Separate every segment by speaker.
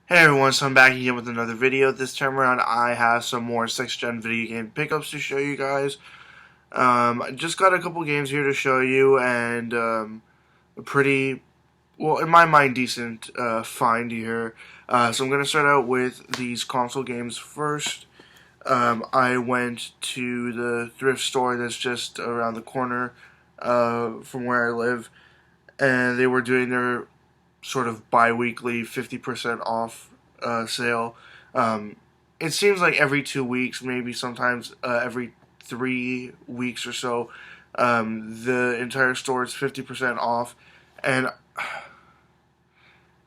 Speaker 1: Hey everyone, so I'm back again with another video. This time around I have some more 6th gen video game pickups to show you guys. I just got a couple games here to show you and a pretty, well in my mind, decent find here. So I'm going to start out with these console games first. I went to the thrift store that's just around the corner from where I live, and they were doing their sort of bi-weekly 50% off sale. It seems like every 2 weeks, maybe sometimes every 3 weeks or so, the entire store is 50% off, and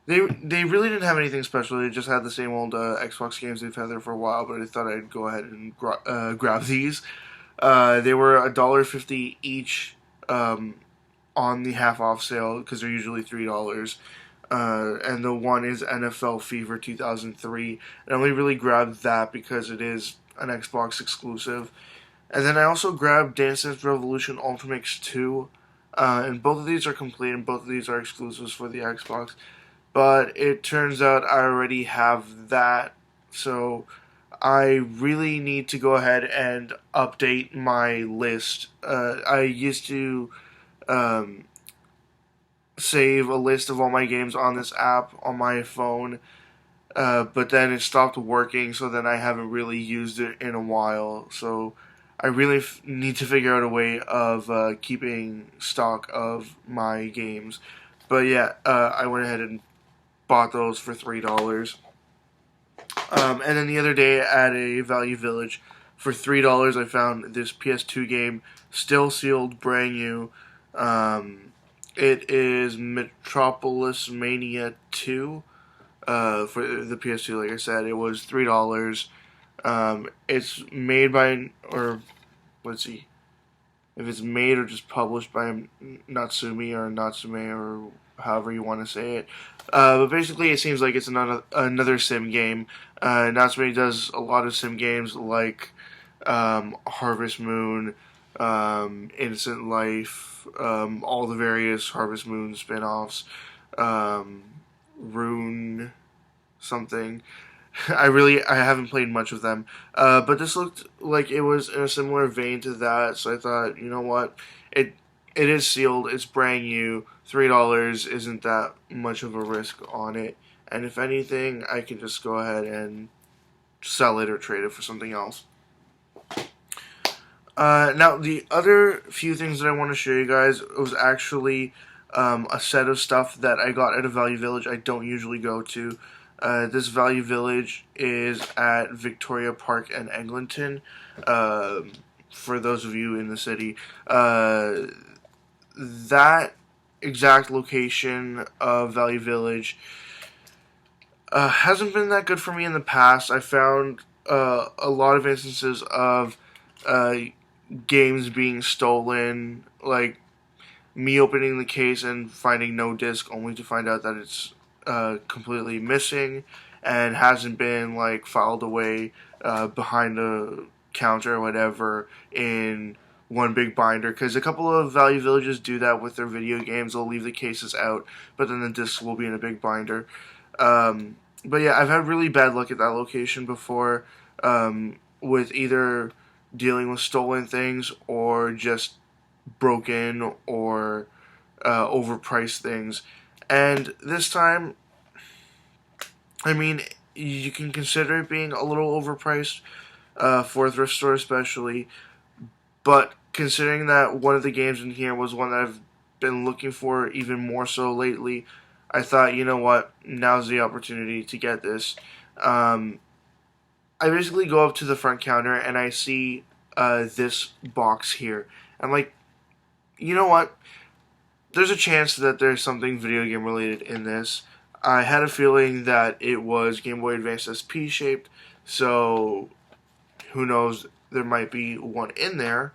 Speaker 1: they really didn't have anything special. They just had the same old Xbox games they've had there for a while. But I thought I'd go ahead and grab these. They were $1.50 each on the half off sale because they're usually $3. And the one is NFL Fever 2003. And I only really grabbed that because it is an Xbox exclusive. And then I also grabbed Dance Dance Revolution Ultimix 2. And both of these are complete and both of these are exclusives for the Xbox. But it turns out I already have that. So I really need to go ahead and update my list. I used to save a list of all my games on this app on my phone, but then it stopped working, so then I haven't really used it in a while. So I really need to figure out a way of keeping stock of my games. But yeah, I went ahead and bought those for $3. And then the other day at a Value Village for $3, I found this PS2 game, still sealed, brand new. It is Metropolis Mania 2 for the PS2. Like I said, it was $3. It's made by, or let's see, if it's made or just published by Natsumi or Natsume or however you want to say it. But basically, it seems like it's another sim game. Natsume does a lot of sim games like Harvest Moon, Innocent Life, all the various Harvest Moon spin-offs, Rune something. I haven't played much of them, but this looked like it was in a similar vein to that. So I thought, you know what, it is sealed, it's brand new, $3 isn't that much of a risk on it, and if anything, I can just go ahead and sell it or trade it for something else. Now, the other few things that I want to show you guys was actually a set of stuff that I got at a Value Village I don't usually go to. This Value Village is at Victoria Park and Eglinton. For those of you in the city, that exact location of Value Village hasn't been that good for me in the past. I found a lot of instances of games being stolen, like me opening the case and finding no disc only to find out that it's completely missing and hasn't been like filed away behind the counter or whatever in one big binder, because a couple of Value Villages do that with their video games. They'll leave the cases out, but then the discs will be in a big binder. But yeah, I've had really bad luck at that location before, with either dealing with stolen things or just broken or overpriced things. And this time, I mean, you can consider it being a little overpriced for a thrift store especially, but considering that one of the games in here was one that I've been looking for even more so lately, I thought, you know what, now's the opportunity to get this. I basically go up to the front counter and I see this box here. I'm like, you know what? There's a chance that there's something video game related in this. I had a feeling that it was Game Boy Advance SP shaped, so who knows, there might be one in there.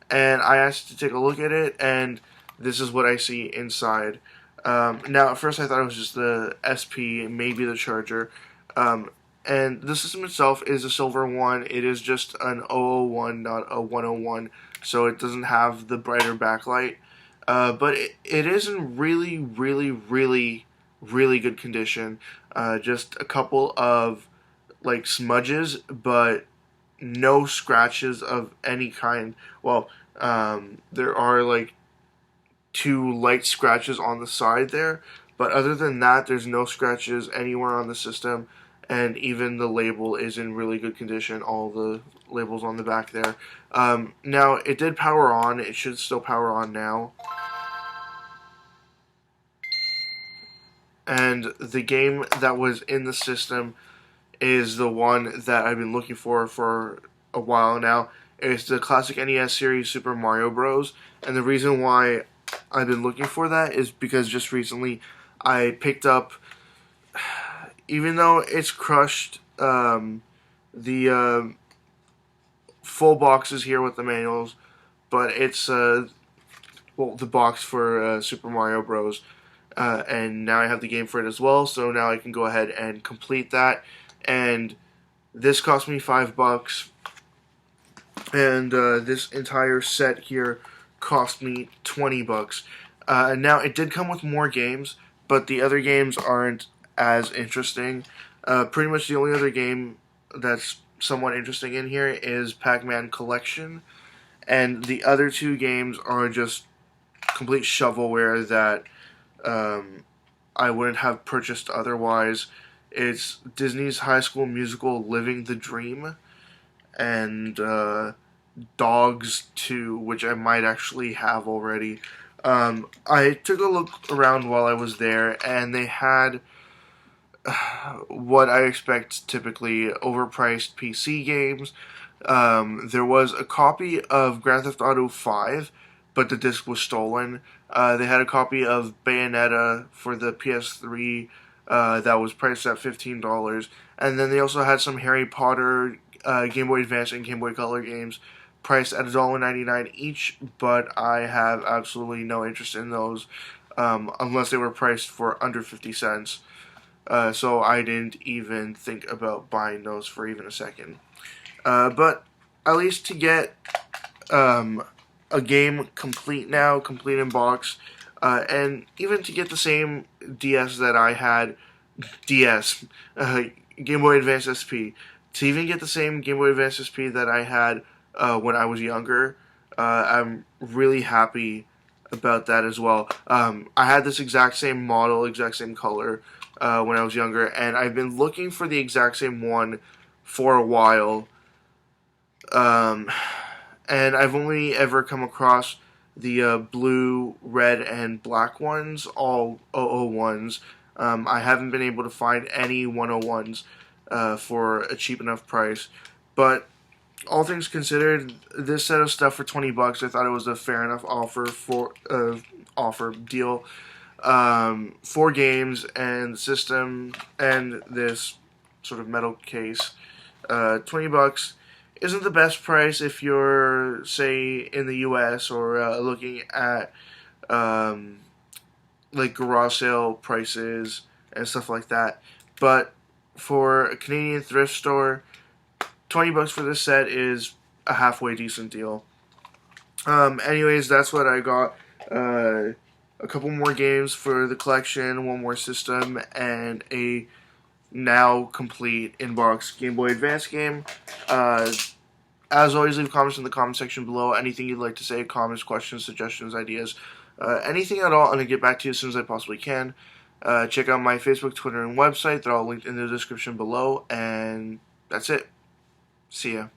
Speaker 1: And I asked to take a look at it, and this is what I see inside. Now, at first I thought it was just the SP, maybe the charger. And the system itself is a silver one. It is just an 001, not a 101, so it doesn't have the brighter backlight. But it is in really, really, really, really good condition. Just a couple of like smudges, but no scratches of any kind. Well, there are like two light scratches on the side there, but other than that, there's no scratches anywhere on the system, and even the label is in really good condition. All the labels on the back there. Now, it did power on. It should still power on now. And the game that was in the system is the one that I've been looking for a while now. It's the classic NES series Super Mario Bros. And the reason why I've been looking for that is because just recently I picked up, even though it's crushed, the full boxes here with the manuals, but it's the box for Super Mario Bros. And now I have the game for it as well, so now I can go ahead and complete that. And this cost me $5, and this entire set here cost me $20. Now it did come with more games, but the other games aren't as interesting. Pretty much the only other game that's somewhat interesting in here is Pac-Man Collection, and the other two games are just complete shovelware that I wouldn't have purchased otherwise. It's Disney's High School Musical Living the Dream, and Dogs 2, which I might actually have already. I took a look around while I was there, and they had what I expect typically overpriced PC games. There was a copy of Grand Theft Auto 5, but the disc was stolen. They had a copy of Bayonetta for the PS3 that was priced at $15. And then they also had some Harry Potter Game Boy Advance and Game Boy Color games priced at $1.99 each, but I have absolutely no interest in those unless they were priced for under 50 cents. So I didn't even think about buying those for even a second. But at least to get a game complete now, complete in box, and even to get the same DS that I had, Game Boy Advance SP, to even get the same Game Boy Advance SP that I had when I was younger, I'm really happy about that as well. I had this exact same model, exact same color when I was younger, and I've been looking for the exact same one for a while. And I've only ever come across the blue, red, and black ones, all 001s. I haven't been able to find any 101s for a cheap enough price. But all things considered, this set of stuff for $20, I thought it was a fair enough offer deal. 4 games and system and this sort of metal case. $20 isn't the best price if you're, say, in the U.S. or looking at like garage sale prices and stuff like that. But for a Canadian thrift store, $20 for this set is a halfway decent deal. Anyways, that's what I got. A couple more games for the collection, one more system, and a now complete inbox Game Boy Advance game. As always, leave comments in the comment section below. Anything you'd like to say, comments, questions, suggestions, ideas, anything at all, and I'll get back to you as soon as I possibly can. Check out my Facebook, Twitter, and website. They're all linked in the description below, and that's it. See ya.